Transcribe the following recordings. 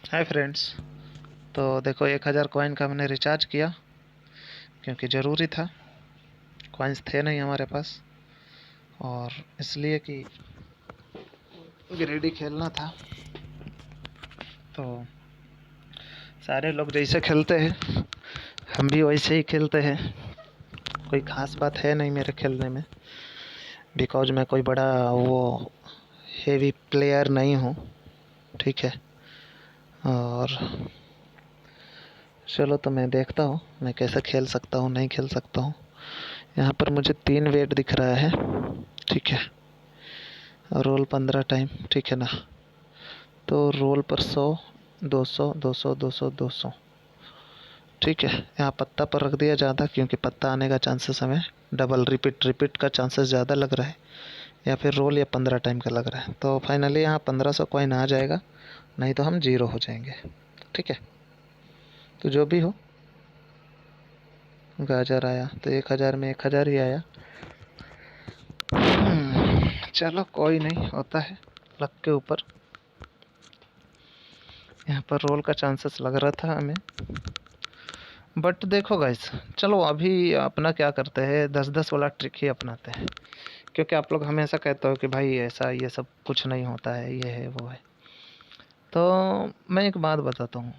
Hi friends. तो देखो 1000 coin का हमने रिचार्ज किया क्योंकि ज़रूरी था। कॉइन्स थे नहीं हमारे पास और इसलिए कि ग्रेडी खेलना था। तो सारे लोग जैसे खेलते हैं हम भी वैसे ही खेलते हैं। कोई ख़ास बात है नहीं मेरे खेलने में, बिकॉज मैं कोई बड़ा वो हेवी प्लेयर नहीं हूँ। ठीक है। और चलो तो मैं देखता हूँ मैं कैसे खेल सकता हूँ नहीं खेल सकता हूँ। यहाँ पर मुझे 3 वेट दिख रहा है। ठीक है। Roll 15 time. ठीक है ना। तो रोल पर 100, 200, 200, 200, 200। ठीक है। यहाँ पत्ता पर रख दिया ज़्यादा क्योंकि पत्ता आने का चांसेस हमें डबल रिपीट का चांसेस ज़्यादा लग रहा है, या फिर रोल या 15 टाइम का लग रहा है। तो फाइनली यहाँ 1500 कॉइन आ जाएगा, नहीं तो हम जीरो हो जाएंगे। ठीक है। तो जो भी हो, गाजर आया तो 1000 में 1000 ही आया। चलो कोई नहीं, होता है लक के ऊपर। यहाँ पर रोल का चांसेस लग रहा था हमें, बट देखो गाइस, चलो अभी अपना क्या करते हैं, 10-10 वाला ट्रिक ही अपनाते हैं। क्योंकि आप लोग हमेशा कहते हो कि भाई ऐसा ये सब कुछ नहीं होता है, ये है वो है। तो मैं एक बात बताता हूँ,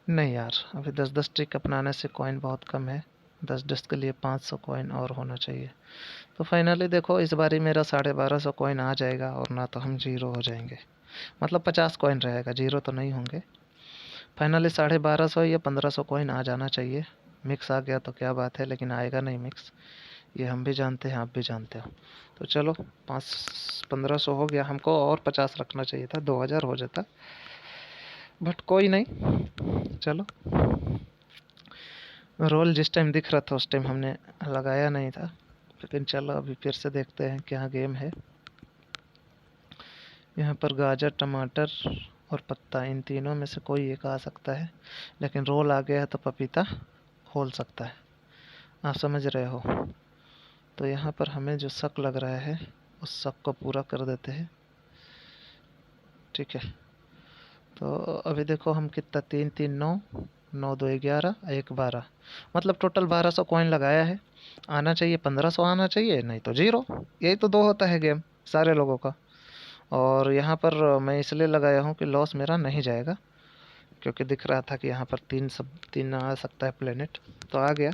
नहीं यार, अभी 10-10 ट्रिक अपनाने से कॉइन बहुत कम है। 10-10 के लिए 500 कॉइन और होना चाहिए। तो फाइनली देखो, इस बारी मेरा 1250 कॉइन आ जाएगा और ना तो हम जीरो हो जाएंगे। मतलब 50 कॉइन रहेगा, जीरो तो नहीं होंगे। फाइनली 1250 या 1500 कॉइन आ जाना चाहिए। मिक्स आ गया तो क्या बात है, लेकिन आएगा नहीं मिक्स, ये हम भी जानते हैं, आप भी जानते हो। तो चलो 1500 हो गया, हमको और 50 रखना चाहिए था, 2000 हो जाता, बट कोई नहीं। चलो, रोल जिस टाइम दिख रहा था उस टाइम हमने लगाया नहीं था, लेकिन चलो अभी फिर से देखते हैं क्या गेम है। यहाँ पर गाजर, टमाटर और पत्ता, इन तीनों में से कोई एक आ सकता है, लेकिन रोल आ गया है तो पपीता खोल सकता है। आप समझ रहे हो। तो यहाँ पर हमें जो शक लग रहा है उस शक को पूरा कर देते हैं। ठीक है। तो अभी देखो हम कितना, 3 3 9, 9 2 11, 1 12, मतलब टोटल 1200 कॉइन लगाया है। आना चाहिए 1500, आना चाहिए, नहीं तो जीरो। यही तो दो होता है गेम सारे लोगों का। और यहाँ पर मैं इसलिए लगाया हूँ कि लॉस मेरा नहीं जाएगा, क्योंकि दिख रहा था कि यहाँ पर तीन आ सकता है प्लेनेट, तो आ गया।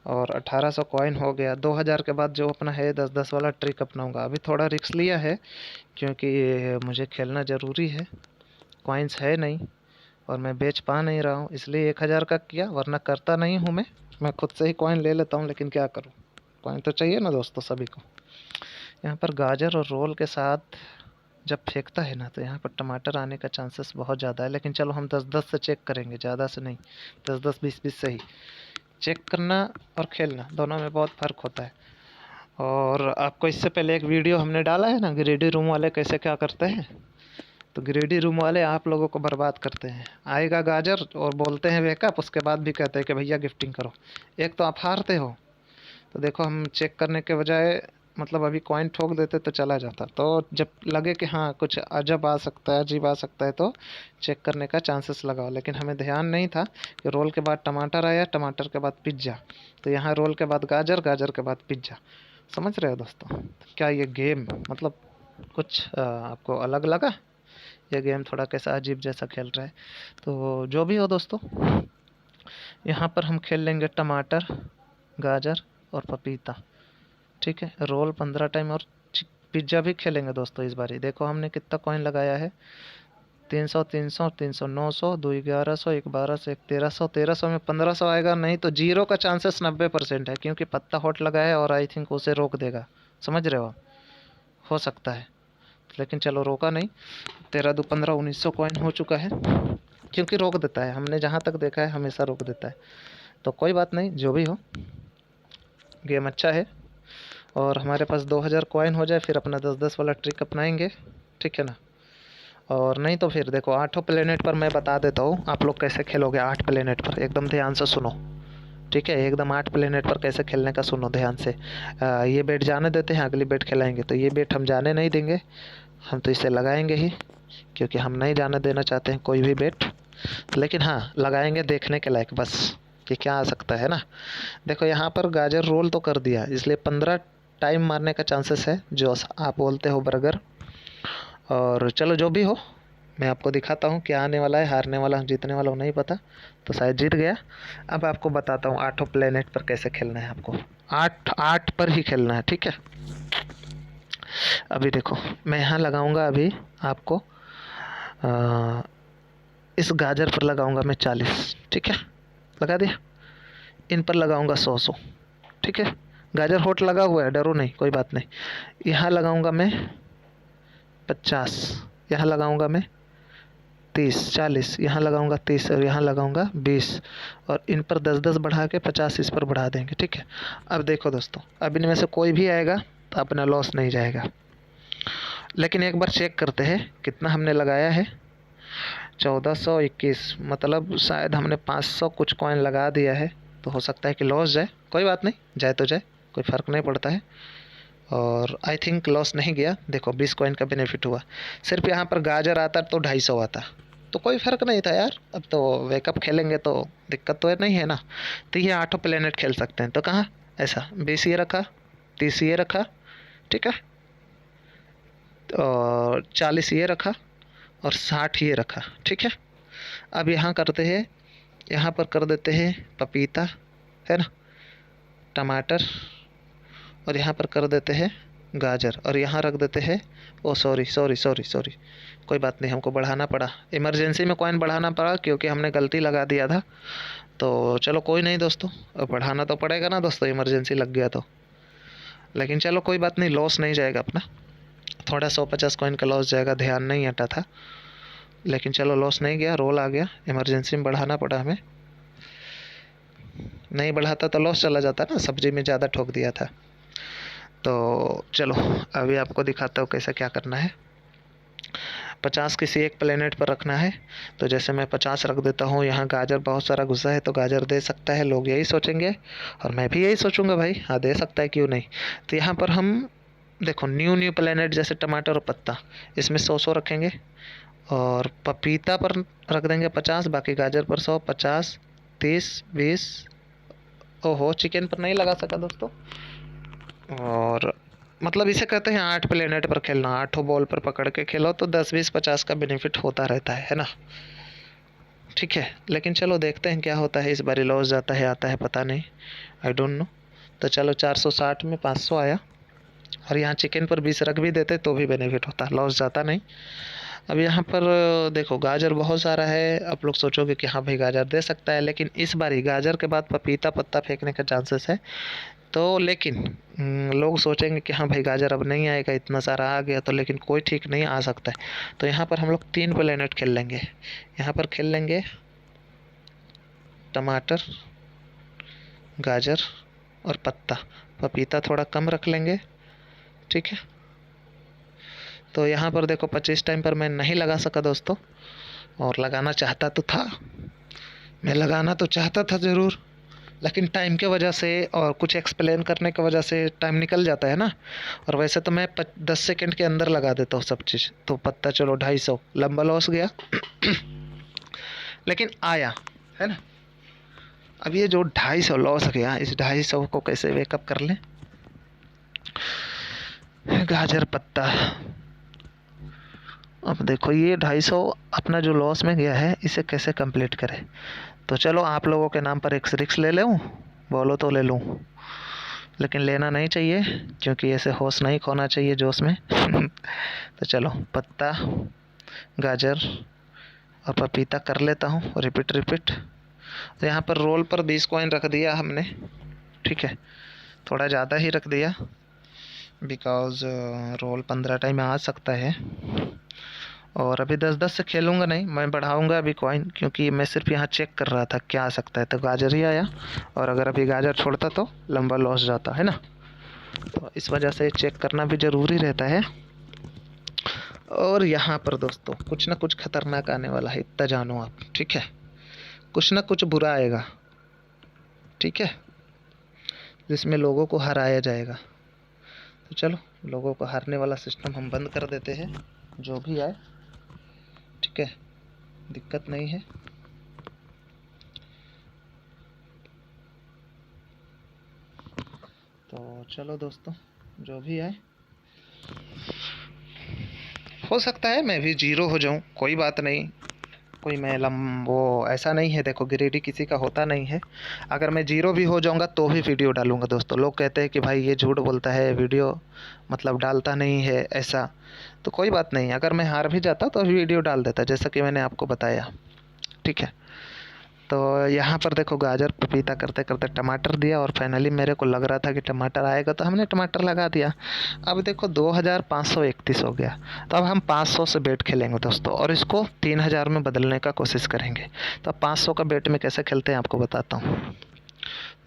और 1800 कॉइन हो गया। 2000 के बाद जो अपना है 10-10 वाला ट्रिक अपनाऊंगा। अभी थोड़ा रिस्क लिया है क्योंकि मुझे खेलना ज़रूरी है, कॉइन्स है नहीं और मैं बेच पा नहीं रहा हूँ, इसलिए 1000 का किया, वरना करता नहीं हूँ मैं खुद से ही कॉइन ले लेता हूँ, लेकिन क्या करूँ, कॉइन तो चाहिए ना दोस्तों सभी को। यहाँ पर गाजर और रोल के साथ जब फेंकता है ना, तो यहाँ पर टमाटर आने का चांसेस बहुत ज़्यादा है, लेकिन चलो हम 10-10 से चेक करेंगे, ज़्यादा से नहीं। 10-10, 20-20 से ही चेक करना और खेलना दोनों में बहुत फ़र्क होता है। और आपको इससे पहले एक वीडियो हमने डाला है ना, ग्रेडी रूम वाले कैसे क्या करते हैं। तो ग्रेडी रूम वाले आप लोगों को बर्बाद करते हैं। आएगा गाजर और बोलते हैं वेकअप, उसके बाद भी कहते हैं कि भैया गिफ्टिंग करो। एक तो आप हारते हो। तो देखो, हम चेक करने के बजाय मतलब अभी कॉइन ठोक देते तो चला जाता। तो जब लगे कि हाँ कुछ अजब आ सकता है, अजीब आ सकता है, तो चेक करने का चांसेस लगाओ। लेकिन हमें ध्यान नहीं था कि रोल के बाद टमाटर आया, टमाटर के बाद पिज्ज़ा, तो यहाँ रोल के बाद गाजर, गाजर के बाद पिज्ज़ा। समझ रहे हो दोस्तों। क्या ये गेम मतलब कुछ आपको अलग लगा? ये गेम थोड़ा कैसा अजीब जैसा खेल रहा है। तो जो भी हो दोस्तों, यहाँ पर हम खेल लेंगे टमाटर, गाजर और पपीता। ठीक है। रोल 15 टाइम और पिज्ज़ा भी खेलेंगे दोस्तों इस बारी। देखो हमने कितना कॉइन लगाया है, 300, 300, 300, 900, 2 1100, 1 1200, 1 1300। 1300 में 1500 आएगा, नहीं तो जीरो का चांसेस 90% है, क्योंकि पत्ता हॉट लगा है और आई थिंक उसे रोक देगा। समझ रहे हो आप? हो सकता है, लेकिन चलो रोका नहीं। 13 2 15, 1900 कॉइन हो चुका है, क्योंकि रोक देता है, हमने जहाँ तक देखा है हमेशा रोक देता है। तो कोई बात नहीं, जो भी हो, गेम अच्छा है। और हमारे पास 2000 कॉइन हो जाए फिर अपना 10-10 वाला ट्रिक अपनाएंगे। ठीक है ना। और नहीं तो फिर देखो, 8 प्लेनेट पर मैं बता देता हूँ आप लोग कैसे खेलोगे। 8 प्लेनेट पर एकदम ध्यान से सुनो। ठीक है, एकदम 8 प्लेनेट पर कैसे खेलने का सुनो ध्यान से। ये बेट जाने देते हैं, अगली बेट खिलाएंगे। तो ये बेट हम जाने नहीं देंगे, हम तो इसे लगाएंगे ही। क्योंकि हम नहीं जाने देना चाहते हैं कोई भी बेट। लेकिन हाँ, लगाएंगे देखने के लायक बस कि क्या आ सकता है ना। देखो यहाँ पर गाजर रोल तो कर दिया, इसलिए 15 टाइम मारने का चांसेस है, जो आप बोलते हो बर्गर। और चलो जो भी हो, मैं आपको दिखाता हूँ क्या आने वाला है। हारने वाला हूँ जीतने वाला हूँ नहीं पता, तो शायद जीत गया। अब आपको बताता हूँ 8 प्लेनेट पर कैसे खेलना है आपको। 8 पर ही खेलना है, ठीक है। अभी देखो मैं यहाँ लगाऊंगा अभी आपको इस गाजर पर लगाऊंगा मैं 40, ठीक है, लगा दिया। इन पर लगाऊंगा 100, ठीक है। गाजर होट लगा हुआ है, डरो नहीं, कोई बात नहीं। यहाँ लगाऊंगा मैं 50, यहाँ लगाऊंगा मैं 30, 40, यहाँ लगाऊंगा 30 और यहाँ लगाऊंगा 20, और इन पर 10-10 बढ़ा के 50 इस पर बढ़ा देंगे, ठीक है। अब देखो दोस्तों, अब इनमें से कोई भी आएगा तो अपना लॉस नहीं जाएगा। लेकिन एक बार चेक करते हैं कितना हमने लगाया है। 1421, मतलब शायद हमने 500 कुछ कॉइन लगा दिया है, तो हो सकता है कि लॉस जाए। कोई बात नहीं, जाए तो जाए, कोई फ़र्क नहीं पड़ता है। और आई थिंक लॉस नहीं गया। देखो 20 कॉइन का बेनिफिट हुआ। सिर्फ यहाँ पर गाजर आता तो 250 आता, तो कोई फ़र्क नहीं था यार। अब तो वेकअप खेलेंगे तो दिक्कत तो नहीं है ना। तो ये 8 प्लेनेट खेल सकते हैं, तो कहाँ ऐसा 20 ये रखा, 30 ये रखा, ठीक है, और 40 ये रखा, और 60 ये रखा, ठीक है। अब यहाँ करते हैं, यहाँ पर कर देते हैं पपीता, है ना, टमाटर, और यहाँ पर कर देते हैं गाजर, और यहाँ रख देते हैं, ओ सॉरी सॉरी सॉरी सॉरी, कोई बात नहीं, हमको बढ़ाना पड़ा, इमरजेंसी में कॉइन बढ़ाना पड़ा क्योंकि हमने गलती लगा दिया था। तो चलो कोई नहीं दोस्तों, अब बढ़ाना तो पड़ेगा ना दोस्तों, इमरजेंसी लग गया तो। लेकिन चलो कोई बात नहीं, लॉस नहीं जाएगा अपना। थोड़ा 150 कॉइन का लॉस जाएगा, ध्यान नहीं हटा था। लेकिन चलो लॉस नहीं गया, रोल आ गया, इमरजेंसी में बढ़ाना पड़ा हमें। नहीं बढ़ाता तो लॉस चला जाता ना, सब्जी में ज़्यादा ठोक दिया था। तो चलो अभी आपको दिखाता हूँ कैसा क्या करना है। 50 किसी एक प्लेनेट पर रखना है, तो जैसे मैं 50 रख देता हूँ। यहाँ गाजर बहुत सारा घुसा है, तो गाजर दे सकता है, लोग यही सोचेंगे, और मैं भी यही सोचूंगा भाई, हाँ दे सकता है, क्यों नहीं। तो यहाँ पर हम देखो न्यू न्यू प्लेनेट जैसे टमाटर और पत्ता, इसमें 100 रखेंगे, और पपीता पर रख देंगे 50, बाकी गाजर पर 100, 50, 30, 20। ओहो, चिकन पर नहीं लगा सका दोस्तों। और मतलब इसे कहते हैं 8 प्लेनेट पर खेलना, 8 बॉल पर पकड़ के खेलो तो 10, 20, 50 का बेनिफिट होता रहता है ना। ठीक है, लेकिन चलो देखते हैं क्या होता है। इस बार लॉस जाता है आता है पता नहीं, आई डोंट नो। तो चलो 460 में 500 आया, और यहाँ चिकन पर 20 रख भी देते तो भी बेनिफिट होता, लॉस जाता नहीं। अब यहाँ पर देखो गाजर बहुत सारा है, आप लोग सोचोगे कि हाँ भाई गाजर दे सकता है, लेकिन इस बार ही गाजर के बाद पपीता पत्ता फेंकने का चांसेस है। तो लेकिन लोग सोचेंगे कि हाँ भाई गाजर अब नहीं आएगा, इतना सारा आ गया तो, लेकिन कोई ठीक नहीं आ सकता है। तो यहाँ पर हम लोग 3 प्लेनेट खेल लेंगे। यहाँ पर खेल लेंगे टमाटर, गाजर और पत्ता, पपीता थोड़ा कम रख लेंगे, ठीक है। तो यहाँ पर देखो 25 टाइम पर मैं नहीं लगा सका दोस्तों, और लगाना चाहता तो था, मैं लगाना तो चाहता था ज़रूर, लेकिन टाइम के वजह से और कुछ एक्सप्लेन करने की वजह से टाइम निकल जाता है ना। और वैसे तो मैं 10 सेकंड के अंदर लगा देता हूँ सब चीज़। तो पत्ता चलो 250, लंबा लॉस गया लेकिन आया, है ना। अब ये जो 250 लॉस गया, इस 250 को कैसे वेकअप कर लें। गाजर पत्ता, अब देखो ये 250 अपना जो लॉस में गया है, इसे कैसे कंप्लीट करें। तो चलो आप लोगों के नाम पर एक रिक्स ले लूँ, बोलो तो ले लूँ, लेकिन लेना नहीं चाहिए क्योंकि ऐसे होश नहीं खोना चाहिए जोश में तो चलो पत्ता, गाजर और पपीता कर लेता हूँ, रिपीट रिपीट। तो यहाँ पर रोल पर 20 कॉइन रख दिया हमने, ठीक है, थोड़ा ज़्यादा ही रख दिया बिकॉज़ रोल 15 टाइम आ सकता है। और अभी 10-10 से खेलूँगा नहीं, मैं बढ़ाऊँगा अभी कॉइन, क्योंकि मैं सिर्फ यहाँ चेक कर रहा था क्या आ सकता है। तो गाजर ही आया, और अगर अभी गाजर छोड़ता तो लंबा लॉस जाता है ना। तो इस वजह से चेक करना भी ज़रूरी रहता है। और यहाँ पर दोस्तों कुछ ना कुछ खतरनाक आने वाला है, इतना जानो आप, ठीक है। कुछ ना कुछ बुरा आएगा, ठीक है, जिसमें लोगों को हराया जाएगा। तो चलो लोगों को हारने वाला सिस्टम हम बंद कर देते हैं, जो भी आए ठीक है, दिक्कत नहीं है। तो चलो दोस्तों, जो भी है हो सकता है मैं भी जीरो हो जाऊं, कोई बात नहीं। कोई मैं वो ऐसा नहीं है, देखो ग्रेडी किसी का होता नहीं है। अगर मैं जीरो भी हो जाऊंगा तो भी वीडियो डालूंगा दोस्तों। लोग कहते हैं कि भाई ये झूठ बोलता है, वीडियो मतलब डालता नहीं है ऐसा। तो कोई बात नहीं, अगर मैं हार भी जाता तो भी वीडियो डाल देता, जैसा कि मैंने आपको बताया। ठीक है, तो यहाँ पर देखो गाजर पपीता करते करते टमाटर दिया, और फाइनली मेरे को लग रहा था कि टमाटर आएगा तो हमने टमाटर लगा दिया। अब देखो 2531 हो गया। तो अब हम 500 से बेट खेलेंगे दोस्तों, और इसको 3000 में बदलने का कोशिश करेंगे। तो अब 500 का बेट में कैसे खेलते हैं आपको बताता हूँ।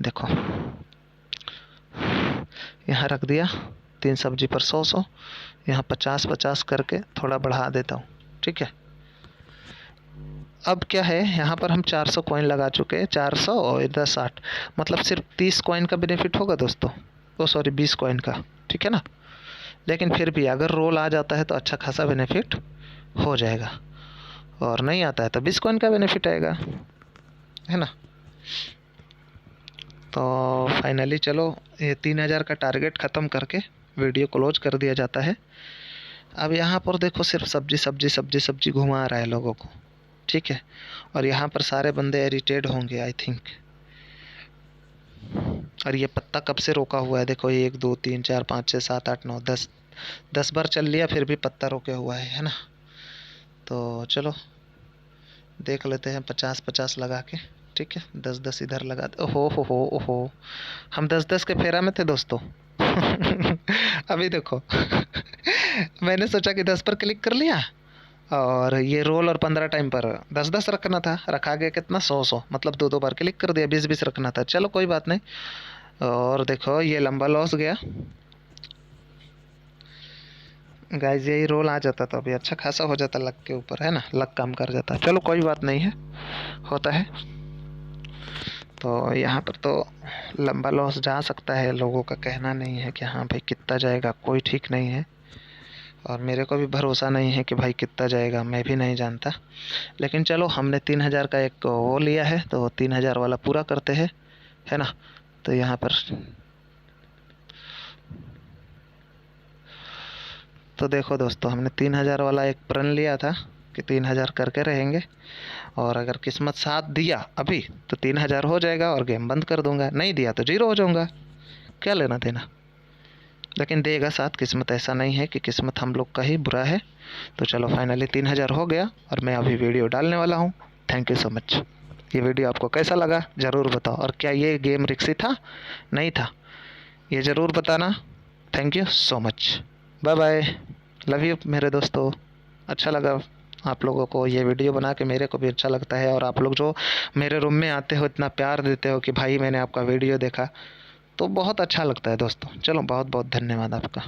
देखो यहाँ रख दिया 3 सब्जी पर 100 यहाँ 50 करके थोड़ा बढ़ा देता हूँ। ठीक है, अब क्या है, यहाँ पर हम 400 कॉइन लगा चुके हैं। 400 और इधर 60, मतलब सिर्फ 30 कॉइन का बेनिफिट होगा दोस्तों। ओ सॉरी 20 कॉइन का, ठीक है ना। लेकिन फिर भी अगर रोल आ जाता है तो अच्छा खासा बेनिफिट हो जाएगा, और नहीं आता है तो 20 कॉइन का बेनिफिट आएगा, है ना। तो फाइनली चलो ये 3000 का टारगेट ख़त्म करके वीडियो क्लोज कर दिया जाता है। अब यहाँ पर देखो सिर्फ सब्जी सब्जी सब्जी सब्जी घुमा रहा है लोगों को। ठीक है, और यहाँ पर सारे बंदे इरिटेट होंगे आई थिंक। और ये पत्ता कब से रोका हुआ है, देखो 1 2 3 4 5 6 7 8 9 10 10 बार चल लिया फिर भी पत्ता रोके हुआ है ना। तो चलो देख लेते हैं 50 लगा के। ठीक है, 10 इधर लगा दे। ओहो, हम 10 के फेरा में थे दोस्तों। अभी देखो मैंने सोचा कि 10 पर क्लिक कर लिया, और ये रोल और 15 टाइम पर 10 रखना था, रखा गया कितना 100 मतलब 2 बार क्लिक कर दिया। 20 रखना था, चलो कोई बात नहीं। और देखो ये लंबा लॉस गया गाइस, यही रोल आ जाता तो अभी अच्छा खासा हो जाता लक के ऊपर, है ना। लक काम कर जाता, चलो कोई बात नहीं है, होता है। तो यहाँ पर तो लंबा लॉस जा सकता है, लोगों का कहना नहीं है कि हाँ भाई कितना जाएगा, कोई ठीक नहीं है। और मेरे को भी भरोसा नहीं है कि भाई कितना जाएगा, मैं भी नहीं जानता। लेकिन चलो हमने 3000 का एक वो लिया है, तो 3000 वाला पूरा करते हैं, है ना। तो यहाँ पर तो देखो दोस्तों, हमने 3000 वाला एक प्रण लिया था कि 3000 करके रहेंगे, और अगर किस्मत साथ दिया अभी तो 3000 हो जाएगा और गेम बंद कर दूंगा, नहीं दिया तो जीरो हो जाऊंगा, क्या लेना देना। लेकिन देगा साथ, किस्मत ऐसा नहीं है कि किस्मत हम लोग का ही बुरा है। तो चलो फाइनली 3000 हो गया, और मैं अभी वीडियो डालने वाला हूँ। Thank you so much. ये वीडियो आपको कैसा लगा ज़रूर बताओ, और क्या ये गेम रिक्सी था नहीं था ये ज़रूर बताना। Thank you so much, bye bye, love you मेरे दोस्तों। अच्छा लगा आप लोगों को ये वीडियो बना के, मेरे को भी अच्छा लगता है। और आप लोग जो मेरे रूम में आते हो, इतना प्यार देते हो कि भाई मैंने आपका वीडियो देखा, तो बहुत अच्छा लगता है दोस्तों। चलो बहुत बहुत धन्यवाद आपका।